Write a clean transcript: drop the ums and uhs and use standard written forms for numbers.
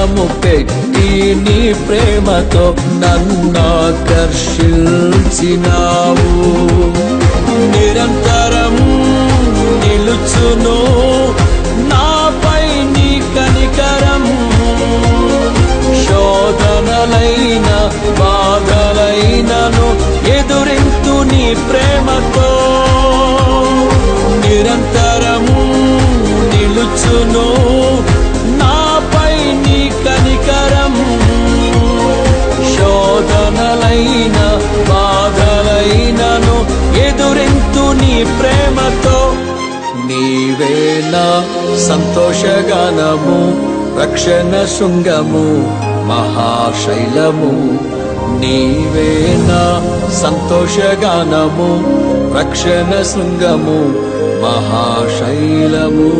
ప్రాణము పెట్టి నీ ప్రేమతో నన్నాకర్షించినావు. నిరంతరం నిలుచును నాపై నీ కనికరం. శోధనలైన బాధలైనను ఎదురింతు నీ ప్రేమతో. నిరంతరం నిలుచును నాపై నీ కనికరం. శోధనలైన బాధలైనను ఎదురింతు నీ ప్రేమతో. నీవే నా సంతోషగానము, రక్షణ శృంగము, మహాశైలము. నీవే నా సంతోషగానము, రక్షణ శృంగము, మహాశైలము.